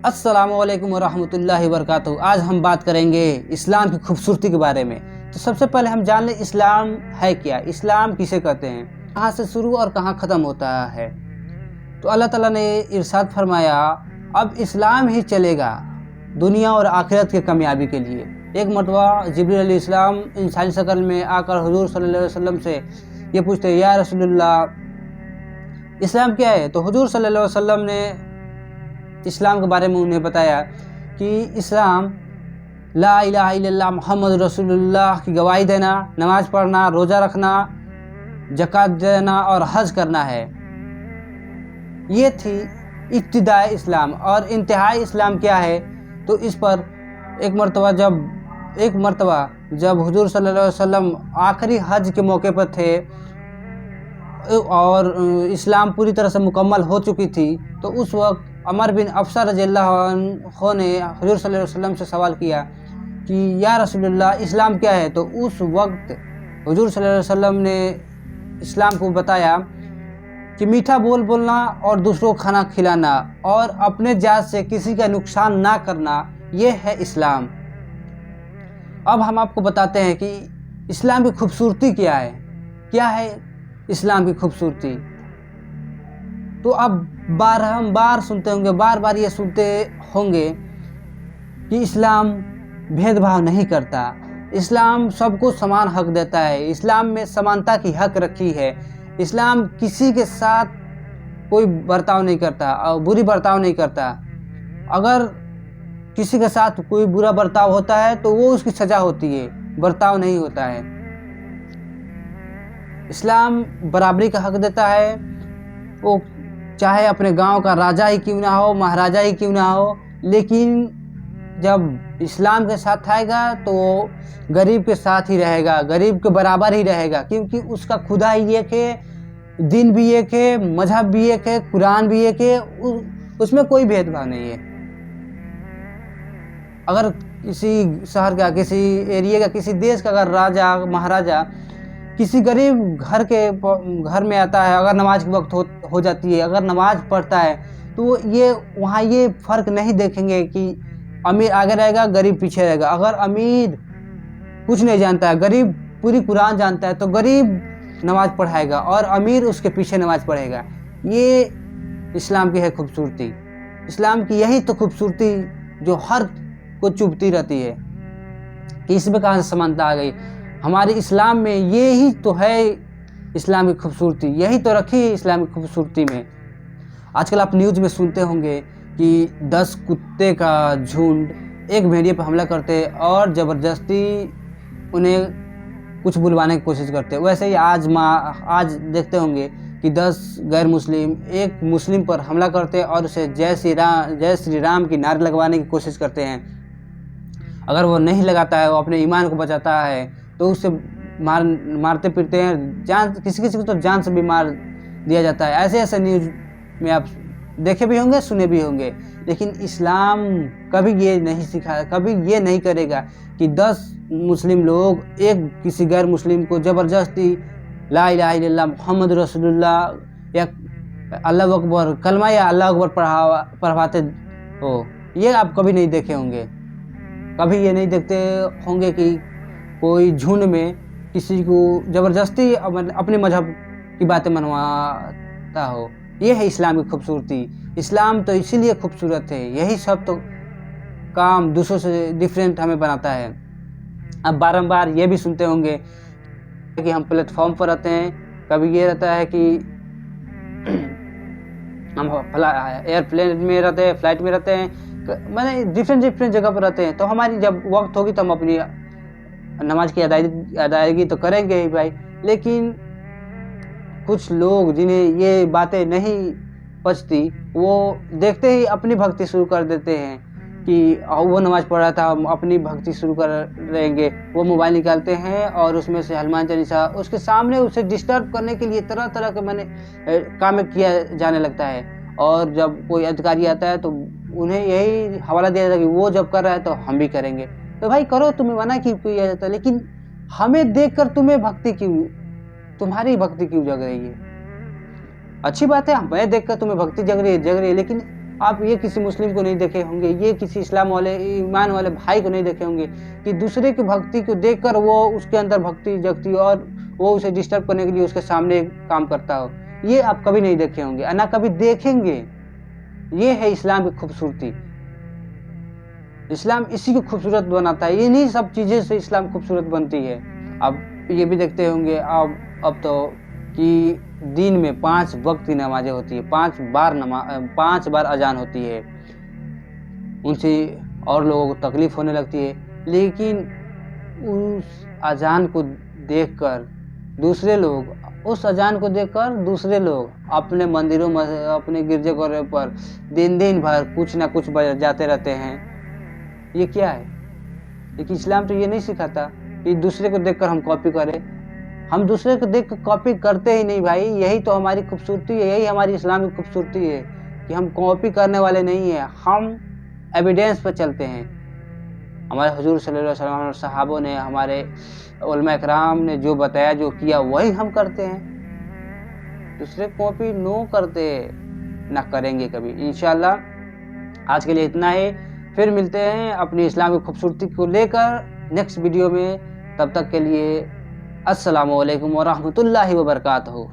अस्सलामुअलैकुम वरहमतुल्लाहि वबरकातुहू। आज हम बात करेंगे इस्लाम की खूबसूरती के बारे में। तो सबसे पहले हम जान लें इस्लाम है क्या, इस्लाम किसे कहते हैं, कहाँ से शुरू और कहाँ ख़त्म होता है। तो अल्लाह ताला ने इरशाद फरमाया, अब इस्लाम ही चलेगा दुनिया और आखिरत की कामयाबी के लिए। एक मरतबा जिब्रील अलैहिस्सलाम इंसानी शक्ल में आकर हुजूर सल्लल्लाहु अलैहि वसल्लम से ये पूछते, या रसूलुल्लाह इस्लाम क्या है। तो हुजूर सल्लल्लाहु अलैहि वसल्लम ने इस्लाम के बारे में उन्हें बताया कि इस्लाम ला इलाहा इल्लल्लाह मुहम्मद रसूलुल्लाह की गवाही देना, नमाज पढ़ना, रोज़ा रखना, ज़कात देना और हज करना है। ये थी इब्तिदाई इस्लाम। और इंतहाई इस्लाम क्या है, तो इस पर एक मरतबा जब हुजूर सल्लल्लाहु अलैहि वसल्लम आखिरी हज के मौके पर थे और इस्लाम पूरी तरह से मुकम्मल हो चुकी थी, तो उस वक्त अमर बिन अफसा रज़ियल्लाहु अन्हु ने हुजूर सल्लल्लाहु अलैहि वसल्लम से सवाल किया कि या रसूलुल्लाह इस्लाम क्या है। तो उस वक्त हुजूर सल्लल्लाहु अलैहि वसल्लम ने इस्लाम को बताया कि मीठा बोलना और दूसरों को खाना खिलाना और अपने जात से किसी का नुकसान ना करना, ये है इस्लाम। अब हम आपको बताते हैं कि इस्लाम की खूबसूरती क्या है। क्या है इस्लाम की खूबसूरती। तो अब हम बार सुनते होंगे, बार बार ये सुनते होंगे कि इस्लाम भेदभाव नहीं करता, इस्लाम सबको समान हक देता है, इस्लाम में समानता की हक रखी है, इस्लाम किसी के साथ कोई बर्ताव नहीं करता और बुरी बर्ताव नहीं करता। अगर किसी के साथ कोई बुरा बर्ताव होता है तो वो उसकी सज़ा होती है, बर्ताव नहीं होता है। इस्लाम बराबरी का हक देता है, वो चाहे अपने गांव का राजा ही क्यों ना हो, महाराजा ही क्यों ना हो, लेकिन जब इस्लाम के साथ आएगा तो वो गरीब के साथ ही रहेगा, गरीब के बराबर ही रहेगा, क्योंकि उसका खुदा ही एक है, दिन भी एक है, मजहब भी एक है, कुरान भी एक है, उसमें कोई भेदभाव नहीं है। अगर किसी शहर का, किसी एरिया का, किसी देश का अगर राजा महाराजा किसी गरीब घर में आता है, अगर नमाज के वक्त हो जाती है, अगर नमाज पढ़ता है, तो ये वहाँ ये फ़र्क नहीं देखेंगे कि अमीर आगे रहेगा गरीब पीछे रहेगा। अगर अमीर कुछ नहीं जानता है, गरीब पूरी कुरान जानता है, तो गरीब नमाज पढ़ाएगा और अमीर उसके पीछे नमाज पढ़ेगा। ये इस्लाम की है खूबसूरती। इस्लाम की यही तो खूबसूरती जो हर को चुभती रहती है कि इसमें कहाँ से समानता आ गई। हमारे इस्लाम में ये ही तो है इस्लाम की खूबसूरती, यही तो रखी है इस्लाम की खूबसूरती में। आजकल आप न्यूज़ में सुनते होंगे कि 10 कुत्ते का झुंड एक भेड़िए पर हमला करते और ज़बरदस्ती उन्हें कुछ बुलवाने की कोशिश करते। वैसे ही आज देखते होंगे कि 10 गैर मुस्लिम एक मुस्लिम पर हमला करते और उसे जय श्री राम की नारे लगवाने की कोशिश करते हैं। अगर वो नहीं लगाता है, वो अपने ईमान को बचाता है, तो उससे मारते पीटते हैं, किसी को तो जान से भी मार दिया जाता है। ऐसे न्यूज़ में आप देखे भी होंगे, सुने भी होंगे। लेकिन इस्लाम कभी ये नहीं सिखाया, कभी ये नहीं करेगा कि 10 मुस्लिम लोग एक किसी गैर मुस्लिम को ज़बरदस्ती ला इलाहा इल्लल्लाह मुहम्मद रसूलुल्लाह या अल्लाह अकबर कलमा या अल्लाह अकबर पढ़वाते हो। ये आप कभी नहीं देखे होंगे। कभी ये नहीं देखते होंगे कि कोई झुंड में किसी को ज़बरदस्ती अपने मजहब की बातें मनवाता हो। ये है इस्लाम की खूबसूरती। इस्लाम तो इसीलिए खूबसूरत है, यही सब तो काम दूसरों से डिफरेंट हमें बनाता है। अब बारंबार ये भी सुनते होंगे कि हम प्लेटफॉर्म पर रहते हैं, कभी ये रहता है कि हम एयरप्लेन में रहते हैं, फ्लाइट में रहते हैं, मैंने डिफरेंट जगह पर रहते हैं। तो हमारी जब वक्त होगी तो हम अपनी नमाज की अदायगी तो करेंगे ही भाई। लेकिन कुछ लोग जिन्हें ये बातें नहीं पचती, वो देखते ही अपनी भक्ति शुरू कर देते हैं कि वो नमाज पढ़ रहा था, हम अपनी भक्ति शुरू कर रहेंगे। वो मोबाइल निकालते हैं और उसमें से हनुमान चालीसा उसके सामने उसे डिस्टर्ब करने के लिए तरह तरह के काम किया जाने लगता है। और जब कोई अधिकारी आता है तो उन्हें यही हवाला दिया जाता है कि वो जब कर रहा है तो हम भी करेंगे। तो भाई करो, तुम्हें मना क्यों किया जाता है, लेकिन हमें देखकर तुम्हारी भक्ति क्यों जग रही है। अच्छी बात है, हमें देखकर तुम्हें भक्ति जग रही है, लेकिन आप ये किसी मुस्लिम को नहीं देखे होंगे, ये किसी इस्लाम वाले ईमान वाले भाई को नहीं देखे होंगे कि दूसरे की भक्ति को देखकर वो उसके अंदर भक्ति जगती हो और वो उसे डिस्टर्ब करने के लिए उसके सामने काम करता हो। ये आप कभी नहीं देखे होंगे और ना कभी देखेंगे। ये है इस्लाम की खूबसूरती। इस्लाम इसी को खूबसूरत बनाता है, इन्हीं सब चीज़ें से इस्लाम खूबसूरत बनती है। अब ये भी देखते होंगे अब तो कि दिन में 5 वक्त की नमाजें होती है, 5 बार अजान होती है। उनसे और लोगों को तकलीफ होने लगती है, लेकिन उस अजान को देखकर दूसरे लोग अपने मंदिरों में, अपने गिरजाघरों पर दिन भर कुछ ना कुछ बजाते रहते हैं। ये क्या है? लेकिन इस्लाम तो ये नहीं सिखाता कि दूसरे को देखकर हम कॉपी करें। हम दूसरे को देख कर कॉपी करते ही नहीं भाई। यही तो हमारी खूबसूरती है, यही हमारी इस्लाम की खूबसूरती है कि हम कॉपी करने वाले नहीं हैं, हम एविडेंस पर चलते हैं। हमारे हुजूर सल्लल्लाहु अलैहि वसल्लम और सहाबों ने, हमारे उलमा इकराम ने जो बताया, जो किया, वही हम करते हैं। दूसरे कॉपी नो करते, ना करेंगे कभी इंशाल्लाह। आज के लिए इतना ही, फिर मिलते हैं अपनी इस्लाम की खूबसूरती को लेकर नेक्स्ट वीडियो में। तब तक के लिए अस्सलामु अलैकुम व रहमतुल्लाहि व बरकातहू।